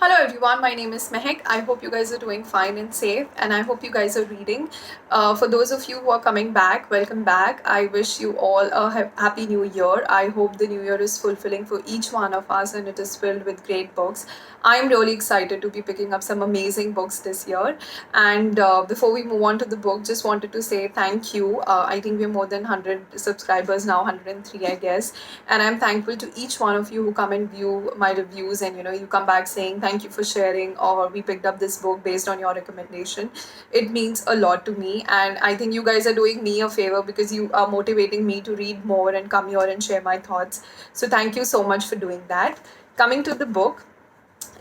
Hello everyone, my name is Mehek. I hope you guys are doing fine and safe, and I hope you guys are reading. For those of you who are coming back, welcome back. I wish you all a happy new year. I hope the new year is fulfilling for each one of us and it is filled with great books. I'm really excited to be picking up some amazing books this year. And before we move on to the book, just wanted to say thank you. I think we're more than 100 subscribers now, 103, I guess, and I'm thankful to each one of you who come and view my reviews, and you come back saying thank you for sharing, or we picked up this book based on your recommendation. It means a lot to me, and I think you guys are doing me a favor because you are motivating me to read more and come here and share my thoughts. So thank you so much for doing that. Coming to the book,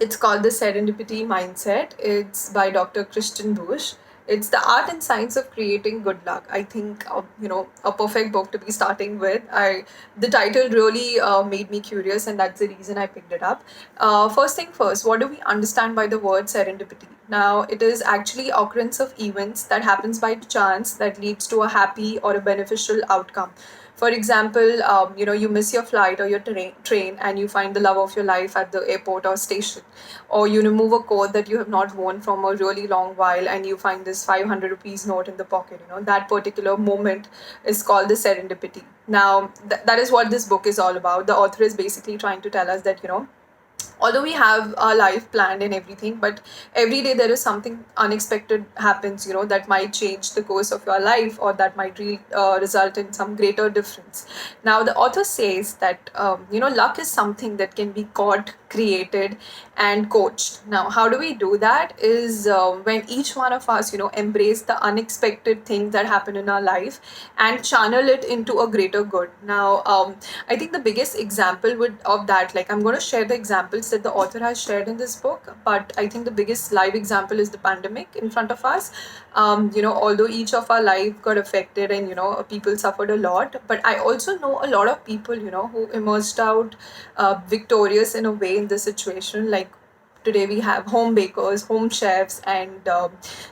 it's called The Serendipity Mindset. It's by Dr. Christian Bush. It's the art and science of creating good luck. I think a perfect book to be starting with. I The title really made me curious, and that's the reason I picked it up. First thing first, what do we understand by the word serendipity? Now, it is actually occurrence of events that happens by chance that leads to a happy or a beneficial outcome. For example, you miss your flight or your train and you find the love of your life at the airport or station. Or you remove a coat that you have not worn from a really long while and you find this 500 rupees note in the pocket. That particular moment is called the serendipity. Now, that is what this book is all about. The author is basically trying to tell us that, although we have our life planned and everything, but every day there is something unexpected happens, that might change the course of your life, or that might result in some greater difference. Now the author says that luck is something that can be caught, created, and coached. Now how do we do that is when each one of us embrace the unexpected things that happen in our life and channel it into a greater good. Now I think the biggest example of that, like, I'm going to share the examples that the author has shared in this book, but I think the biggest live example is the pandemic in front of us. Although each of our life got affected and people suffered a lot, but I also know a lot of people who emerged out victorious in a way in this situation. Like, today we have home bakers, home chefs, and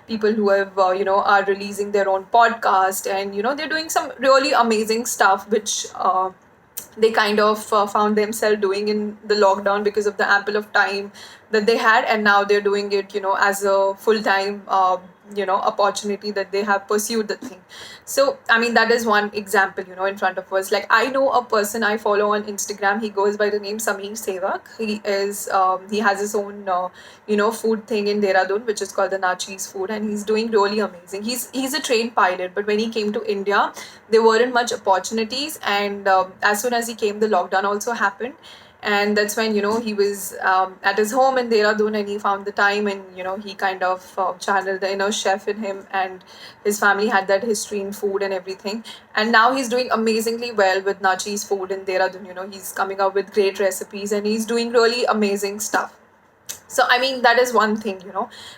people who have are releasing their own podcast, and they're doing some really amazing stuff which they kind of found themselves doing in the lockdown because of the ample of time that they had, and now they're doing it as a full-time opportunity that they have pursued the thing. So I mean, that is one example in front of us. Like, I know a person I follow on Instagram. He goes by the name Sameer Sevak. He has his own food thing in Dehradun, which is called the Nachis Food, and he's doing really amazing. He's a trained pilot, but when he came to India, there weren't much opportunities, and as soon as he came, the lockdown also happened, and that's when he was at his home in Dehradun, and he found the time, and he kind of channeled the inner chef in him, and his family had that history in food and everything, and now he's doing amazingly well with Nachi's Food in Dehradun. He's coming up with great recipes, and he's doing really amazing stuff. So I mean, that is one thing.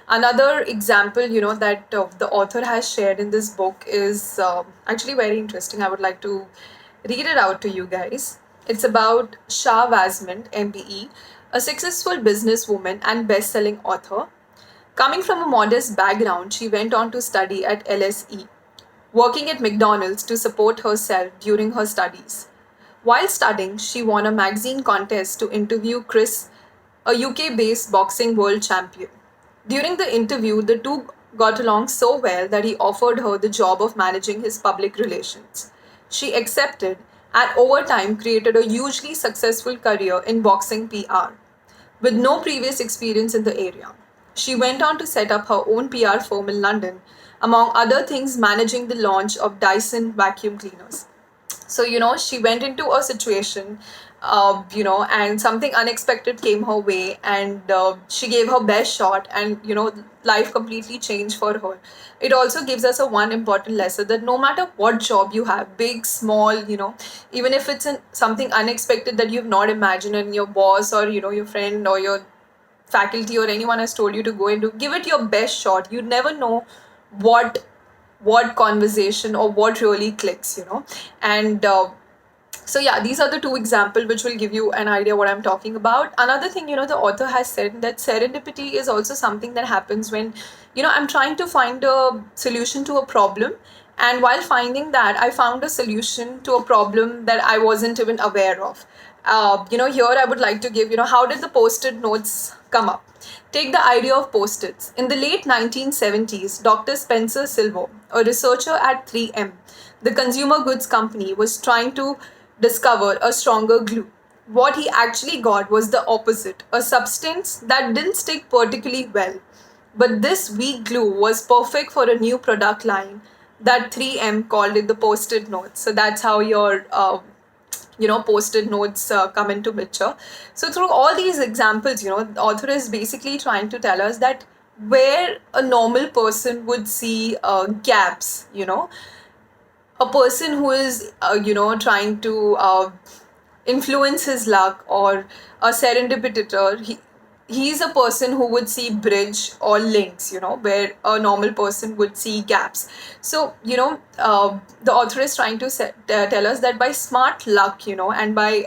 Another example that the author has shared in this book is actually very interesting. I would like to read it out to you guys. It's about Shah Wasmond, MBE, a successful businesswoman and best-selling author. Coming from a modest background, she went on to study at LSE, working at McDonald's to support herself during her studies. While studying, she won a magazine contest to interview Chris, a UK based boxing world champion. During the interview, the two got along so well that he offered her the job of managing his public relations. She accepted, and over time created a hugely successful career in boxing PR. With no previous experience in the area, she went on to set up her own PR firm in London, among other things, managing the launch of Dyson vacuum cleaners. So she went into a situation, and something unexpected came her way, and she gave her best shot, and life completely changed for her. It also gives us a one important lesson that no matter what job you have, big, small, even if it's something unexpected that you've not imagined, and your boss, or your friend, or your faculty, or anyone has told you to go and do, give it your best shot. You never know what conversation or what really clicks, and so yeah, these are the two examples which will give you an idea what I'm talking about. Another thing, the author has said that serendipity is also something that happens when I'm trying to find a solution to a problem, and while finding that, I found a solution to a problem that I wasn't even aware of. Here I would like to give, how did the post-it notes come up? Take the idea of post-its. In the late 1970s, Dr. Spencer Silver, a researcher at 3M, the consumer goods company, was trying to discover a stronger glue. What he actually got was the opposite, a substance that didn't stick particularly well. But this weak glue was perfect for a new product line that 3M called it the post-it notes. So that's how your post-it notes come into picture. So through all these examples, the author is basically trying to tell us that where a normal person would see gaps, a person who is trying to influence his luck, or a serendipitator, he's a person who would see bridge or links, where a normal person would see gaps. So the author is trying to tell us that by smart luck, and by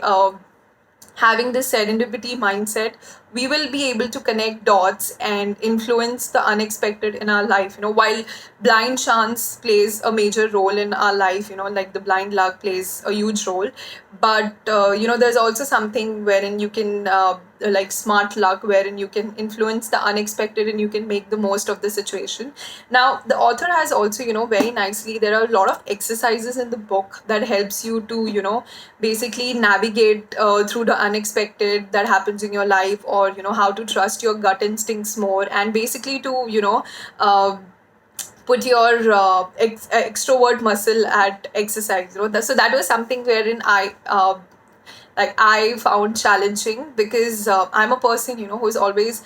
having this serendipity mindset, we will be able to connect dots and influence the unexpected in our life. While blind chance plays a major role in our life, like the blind luck plays a huge role, but there's also something wherein you can like smart luck, wherein you can influence the unexpected and you can make the most of the situation. Now the author has also, very nicely, there are a lot of exercises in the book that helps you to, basically navigate through the unexpected that happens in your life, or how to trust your gut instincts more, and basically to put your extrovert muscle at exercise. So that was something wherein I found challenging, because I'm a person, who's always,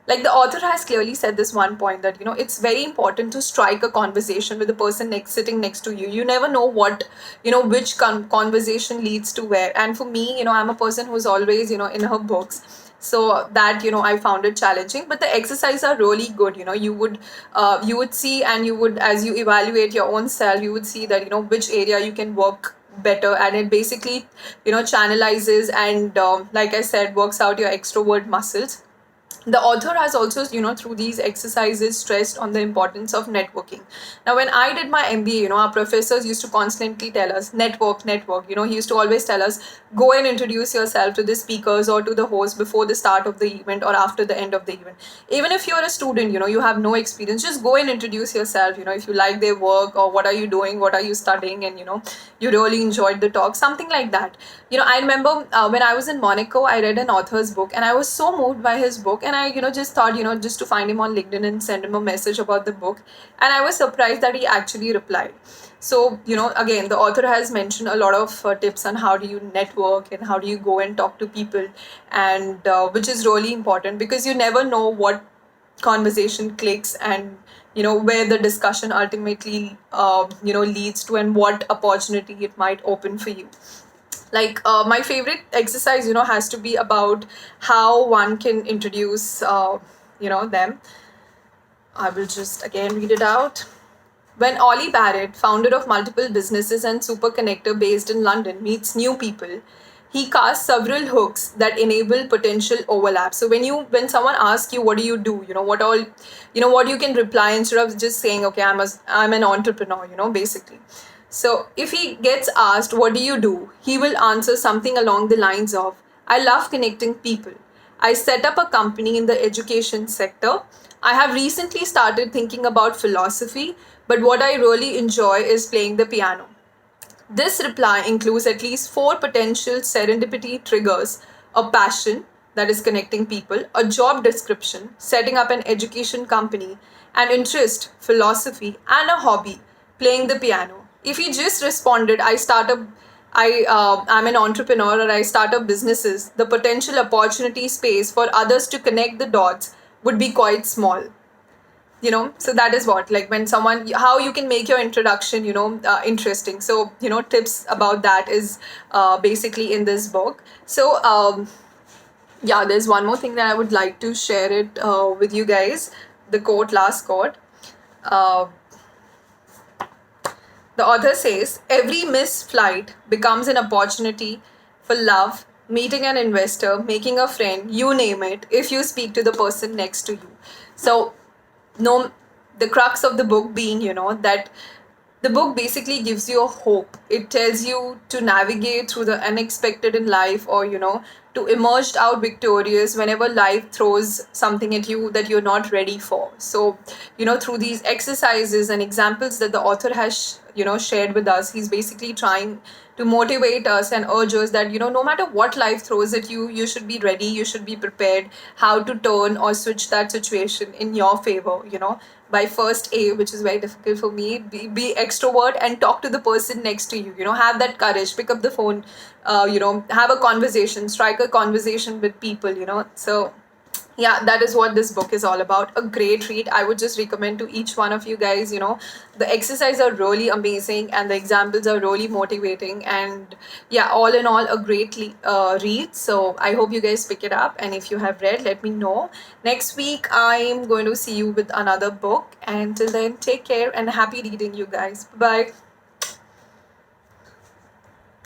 like, the author has clearly said this one point, that it's very important to strike a conversation with the person sitting next to you. You never know what, which conversation leads to where. And for me, I'm a person who's always, in her books, so that, I found it challenging. But the exercises are really good. You would see, and you would, as you evaluate your own self, you would see that, which area you can work better, and it basically, channelizes and, like I said, works out your extrovert muscles. The author has also, through these exercises, stressed on the importance of networking. Now when I did my MBA, our professors used to constantly tell us, network. He used to always tell us, go and introduce yourself to the speakers or to the host before the start of the event or after the end of the event. Even if you're a student, you have no experience, just go and introduce yourself. If you like their work, or what are you doing, what are you studying, and you really enjoyed the talk, something like that. I remember when I was in Monaco, I read an author's book, and I was so moved by his book, and I, just thought, just to find him on LinkedIn and send him a message about the book. And I was surprised that he actually replied. So, again, the author has mentioned a lot of tips on how do you network and how do you go and talk to people, and which is really important, because you never know what conversation clicks, and where the discussion ultimately leads to, and what opportunity it might open for you. Like, my favorite exercise, has to be about how one can introduce them. I will just again read it out. When Ollie Barrett, founder of multiple businesses and super connector based in London, meets new people, he casts several hooks that enable potential overlap. So when someone asks you, what do you do, what all, what you can reply, instead of just saying, okay, I'm an entrepreneur, basically. So if he gets asked, what do you do, he will answer something along the lines of, I love connecting people. I set up a company in the education sector. I have recently started thinking about philosophy, but what I really enjoy is playing the piano. This reply includes at least 4 potential serendipity triggers: a passion, that is connecting people, a job description, setting up an education company, an interest, philosophy, and a hobby, playing the piano. If he just responded, I'm an entrepreneur, or I start up businesses, the potential opportunity space for others to connect the dots would be quite small. So that is what, like, when someone, how you can make your introduction interesting. So tips about that is basically in this book. So yeah, there's one more thing that I would like to share it with you guys. The last quote. uh, the author says, every missed flight becomes an opportunity for love, meeting an investor, making a friend, you name it, if you speak to the person next to you. So, no, the crux of the book being, that The book basically gives you a hope. It tells you to navigate through the unexpected in life, or to emerge out victorious whenever life throws something at you that you're not ready for. So through these exercises and examples that the author has shared with us, he's basically trying to motivate us and urge us that no matter what life throws at you, you should be ready, you should be prepared how to turn or switch that situation in your favor. By first A, which is very difficult for me, be extrovert and talk to the person next to you. Have that courage, pick up the phone, have a conversation, strike a conversation with people. So yeah, that is what this book is all about. A great read. I would just recommend to each one of you guys. The exercises are really amazing and the examples are really motivating, and yeah, all in all, a great read. So I hope you guys pick it up, and if you have read, let me know. Next week I'm going to see you with another book, and till then, take care and happy reading, you guys. Bye.